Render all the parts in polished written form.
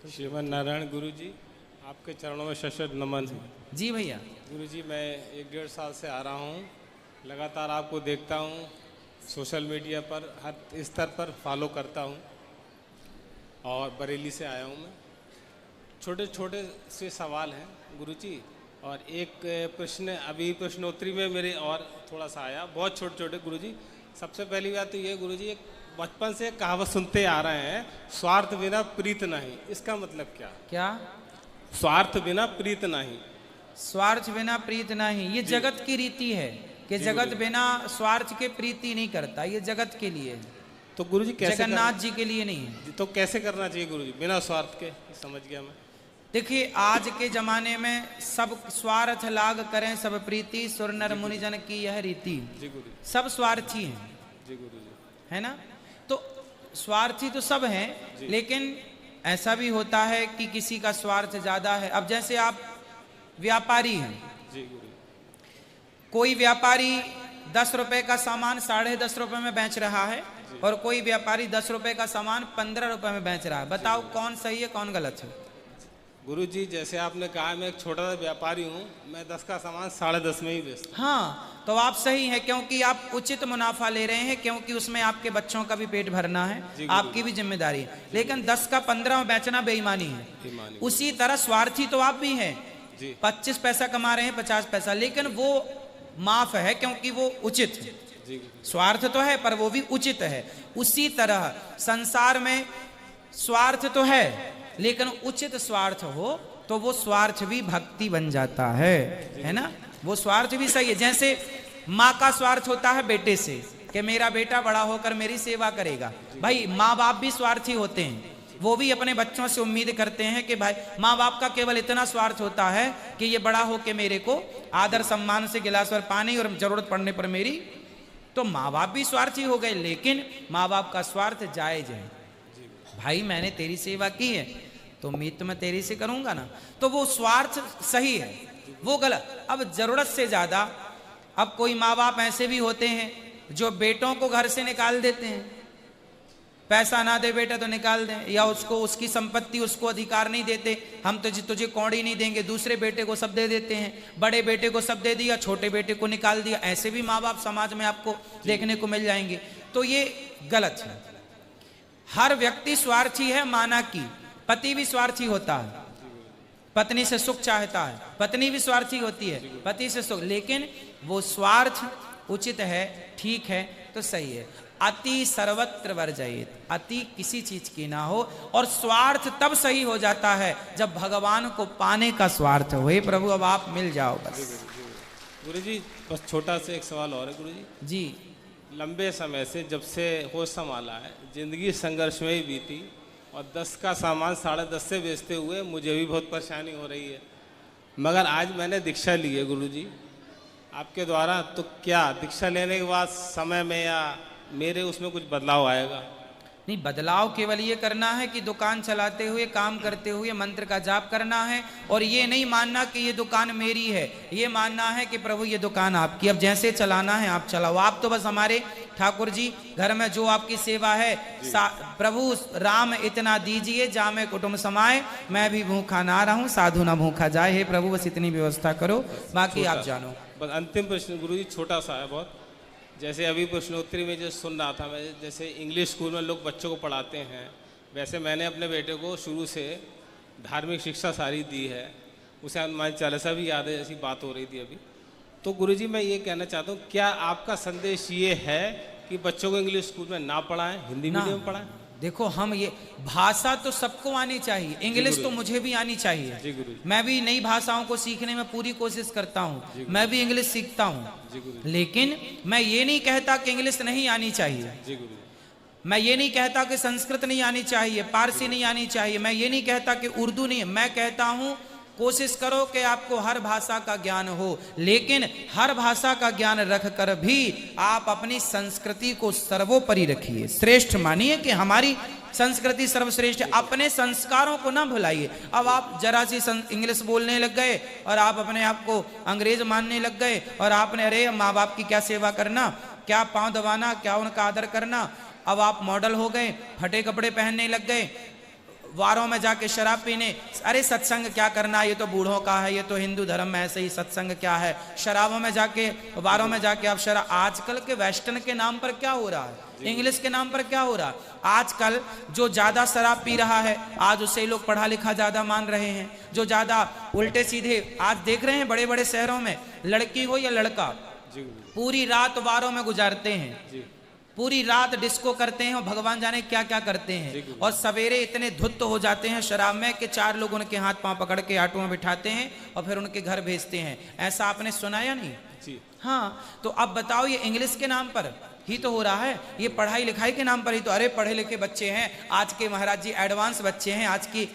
श्रीमन नारायण गुरु जी, आपके चरणों में शत नमन है। जी भैया। गुरु जी, मैं 1-1.5 साल से आ रहा हूँ, लगातार आपको देखता हूँ, सोशल मीडिया पर हर स्तर पर फॉलो करता हूँ और बरेली से आया हूँ मैं। छोटे छोटे से सवाल हैं गुरु जी, और एक प्रश्न अभी प्रश्नोत्तरी में मेरे और थोड़ा सा आया, बहुत छोटे छोटे गुरु जी। सबसे पहली बात तो ये गुरु जी, एक बचपन से एक कहावत सुनते आ रहे हैं, स्वार्थ बिना प्रीत नहीं। इसका मतलब क्या? क्या? स्वार्थ बिना प्रीत नहीं। स्वार्थ बिना प्रीत नहीं, ये जगत की रीति है कि जगत बिना स्वार्थ के प्रीति नहीं करता, ये जगत के लिए है। तो गुरु जी कैसे जगन्नाथ जी के लिए नहीं है। तो कैसे करना चाहिए गुरु जी बिना स्वार्थ के? समझ गया मैं। देखिए, आज के जमाने में सब स्वार्थ लाग करें सब प्रीति, सुर नर मुनिजन की यह रीति। जी गुरु जी। सब स्वार्थी हैं। जी गुरु जी। है ना? तो स्वार्थी तो सब हैं, लेकिन ऐसा भी होता है कि किसी का स्वार्थ ज्यादा है। अब जैसे आप व्यापारी हैं, जी गुरु जी। कोई व्यापारी 10 रुपए का सामान 10.5 रुपए में बेच रहा है और कोई व्यापारी 10 रुपए का सामान 15 रुपए में बेच रहा है। बताओ कौन सही है कौन गलत है? गुरु जी, जैसे आपने कहा, मैं एक छोटा सा व्यापारी हूँ, मैं 10 का सामान 10.5 में ही बेचता हूँ। हाँ, तो आप सही हैं, क्योंकि आप उचित मुनाफा ले रहे हैं, क्योंकि उसमें आपके बच्चों का भी पेट भरना है, आपकी भी जिम्मेदारी है। लेकिन 10 का 15 में बेचना बेईमानी है। उसी तरह स्वार्थी तो आप भी हैं, 25 पैसा कमा रहे हैं, 50 पैसा, लेकिन वो माफ है क्योंकि वो उचित है। स्वार्थ तो है पर वो भी उचित है। उसी तरह संसार में स्वार्थ तो है, लेकिन उचित स्वार्थ हो तो वो स्वार्थ भी भक्ति बन जाता है ना? वो स्वार्थ भी सही है। जैसे माँ का स्वार्थ होता है बेटे से कि मेरा बेटा बड़ा होकर मेरी सेवा करेगा। भाई, माँ बाप भी स्वार्थी होते हैं, वो भी अपने बच्चों से उम्मीद करते हैं कि भाई, माँ बाप का केवल इतना स्वार्थ होता है कि ये बड़ा हो के मेरे को आदर सम्मान से गिलास भर पानी और जरूरत पड़ने पर मेरी। तो माँ बाप भी स्वार्थी हो गए, लेकिन माँ बाप का स्वार्थ जायज है। भाई, मैंने तेरी सेवा की है तो उम्मीद तो मैं तेरी से करूंगा ना, तो वो स्वार्थ सही है, वो गलत। अब जरूरत से ज्यादा, अब कोई माँ बाप ऐसे भी होते हैं जो बेटों को घर से निकाल देते हैं, पैसा ना दे बेटा तो निकाल दें, या उसको उसकी संपत्ति उसको अधिकार नहीं देते, हम तो तुझे कौड़ी नहीं देंगे, दूसरे बेटे को सब दे देते हैं, बड़े बेटे को सब दे दिया, छोटे बेटे को निकाल दिया। ऐसे भी माँ बाप समाज में आपको देखने को मिल जाएंगे। तो ये गलत है। हर व्यक्ति स्वार्थी है, माना कि पति भी स्वार्थी होता है, पत्नी से सुख चाहता है, पत्नी भी स्वार्थी होती है, पति से सुख, लेकिन वो स्वार्थ उचित है, ठीक है, तो सही है। अति सर्वत्र वर्जयेत, अति किसी चीज की ना हो। और स्वार्थ तब सही हो जाता है जब भगवान को पाने का स्वार्थ हो। हे प्रभु, अब आप मिल जाओ बस। गुरु जी, बस छोटा सा एक सवाल और है गुरु जी। जी। लंबे समय से, जब से होश संभाला है, जिंदगी संघर्ष में ही बीती, और 10 का सामान 10.5 से बेचते हुए मुझे भी बहुत परेशानी हो रही है। मगर आज मैंने दीक्षा ली है गुरु जी आपके द्वारा, तो क्या दीक्षा लेने के बाद समय में या मेरे उसमें कुछ बदलाव आएगा? नहीं, बदलाव केवल ये करना है कि दुकान चलाते हुए, काम करते हुए मंत्र का जाप करना है, और ये नहीं मानना कि ये दुकान मेरी है, ये मानना है कि प्रभु ये दुकान आपकी, अब जैसे चलाना है आप चलाओ। आप तो बस हमारे ठाकुर जी, घर में जो आपकी सेवा है, प्रभु राम इतना दीजिए जामे कुटुंब समाए, मैं भी भूखा ना रहूं साधु ना भूखा जाए। हे प्रभु, बस इतनी व्यवस्था करो, बाकी आप जानो। बस अंतिम प्रश्न गुरु जी, छोटा सा है बहुत। जैसे अभी प्रश्नोत्तरी में जो सुन रहा था मैं, जैसे इंग्लिश स्कूल में लोग बच्चों को पढ़ाते हैं, वैसे मैंने अपने बेटे को शुरू से धार्मिक शिक्षा सारी दी है, उसे हनुमान चालीसा भी याद है, जैसी बात हो रही थी अभी। तो गुरुजी, मैं ये कहना चाहता हूँ, क्या आपका संदेश ये है कि बच्चों को इंग्लिश स्कूल में ना पढ़ाएं, हिंदी मीडियम में पढ़ाएं? देखो, हम ये भाषा तो सबको आनी चाहिए, इंग्लिश तो मुझे भी आनी चाहिए। जी गुरु। मैं भी नई भाषाओं को सीखने में पूरी कोशिश करता हूँ, मैं भी इंग्लिश सीखता हूँ, लेकिन मैं ये नहीं कहता कि इंग्लिश नहीं आनी चाहिए। जी गुरु। मैं ये नहीं कहता कि संस्कृत नहीं आनी चाहिए, पारसी नहीं आनी चाहिए, मैं ये नहीं कहता कि उर्दू नहीं। मैं कहता हूँ कोशिश करो कि आपको हर भाषा का ज्ञान हो, लेकिन हर भाषा का ज्ञान रखकर भी आप अपनी संस्कृति को सर्वोपरि रखिए, श्रेष्ठ मानिए कि हमारी संस्कृति सर्वश्रेष्ठ। अपने संस्कारों को ना भुलाइए। अब आप जरा सी इंग्लिश बोलने लग गए और आप अपने आप को अंग्रेज मानने लग गए, और आपने अरे माँ बाप की क्या सेवा करना, क्या पाँव दबाना, क्या उनका आदर करना। अब आप मॉडल हो गए, फटे कपड़े पहनने लग गए, वारों में जाके शराब पीने, अरे सत्संग क्या करना, ये तो बूढ़ों का है, ये तो हिंदू धर्म में ऐसे ही, सत्संग क्या है, शराबों में जाके, वारों में जाके आप शराब। आजकल के वेस्टर्न के नाम पर क्या हो रहा है, इंग्लिश के नाम पर क्या हो रहा है, आजकल जो ज्यादा शराब पी रहा है आज उसे लोग पढ़ा लिखा ज्यादा मान रहे हैं, जो ज्यादा उल्टे सीधे आज देख रहे हैं बड़े बड़े शहरों में, लड़की हो या लड़का पूरी रात वारों में गुजारते हैं, पूरी रात डिस्को करते हैं और भगवान जाने क्या क्या करते हैं, और सवेरे इतने धुत हो जाते हैं शराब में कि 4 लोग उनके हाथ पांव पकड़ के ऑटो में बिठाते हैं और फिर उनके घर भेजते हैं। ऐसा आपने सुना या नहीं? जी। हाँ, तो अब बताओ ये इंग्लिश के नाम पर ही तो हो रहा है, ये पढ़ाई लिखाई के नाम पर ही तो। अरे पढ़े लिखे बच्चे हैं आज के, महाराज जी एडवांस बच्चे हैं आज की,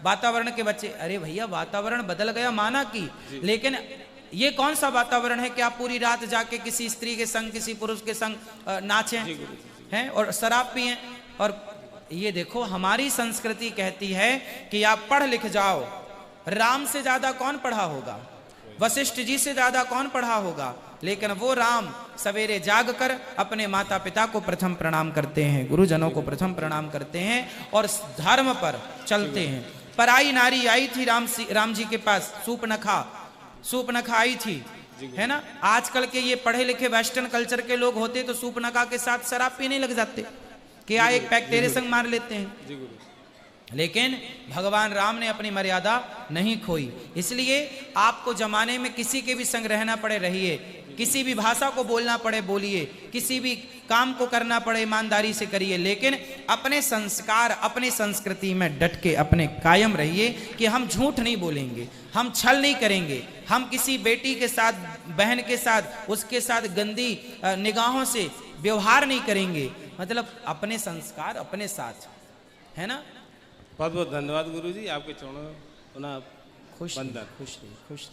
वातावरण के बच्चे। अरे भैया वातावरण बदल गया माना की, लेकिन ये कौन सा वातावरण है कि आप पूरी रात जाके किसी स्त्री के संग, किसी पुरुष के संग नाचें हैं और शराब पिएं। और ये देखो हमारी संस्कृति कहती है कि आप पढ़ लिख जाओ। राम से ज्यादा कौन पढ़ा होगा, वशिष्ठ जी से ज्यादा कौन पढ़ा होगा, लेकिन वो राम सवेरे जाग कर अपने माता पिता को प्रथम प्रणाम करते हैं, गुरुजनों को प्रथम प्रणाम करते हैं और धर्म पर चलते हैं। पराई नारी आई थी राम जी के पास, सूपनखा आई थी, है ना। आजकल के ये पढ़े लिखे वेस्टर्न कल्चर के लोग होते तो सूपनखा के साथ शराब पीने लग जाते कि आ एक पैक तेरे संग मार लेते हैं, लेकिन भगवान राम ने अपनी मर्यादा नहीं खोई। इसलिए आपको जमाने में किसी के भी संग रहना पड़े रहिए, किसी भी भाषा को बोलना पड़े बोलिए, किसी भी काम को करना पड़े ईमानदारी से करिए, लेकिन अपने संस्कार अपनी संस्कृति में डट के अपने कायम रहिए कि हम झूठ नहीं बोलेंगे, हम छल नहीं करेंगे, हम किसी बेटी के साथ, बहन के साथ, उसके साथ गंदी निगाहों से व्यवहार नहीं करेंगे। मतलब अपने संस्कार अपने साथ, है ना। बहुत बहुत धन्यवाद गुरुजी, आपके चरणों में पुनः खुश वंदन। खुश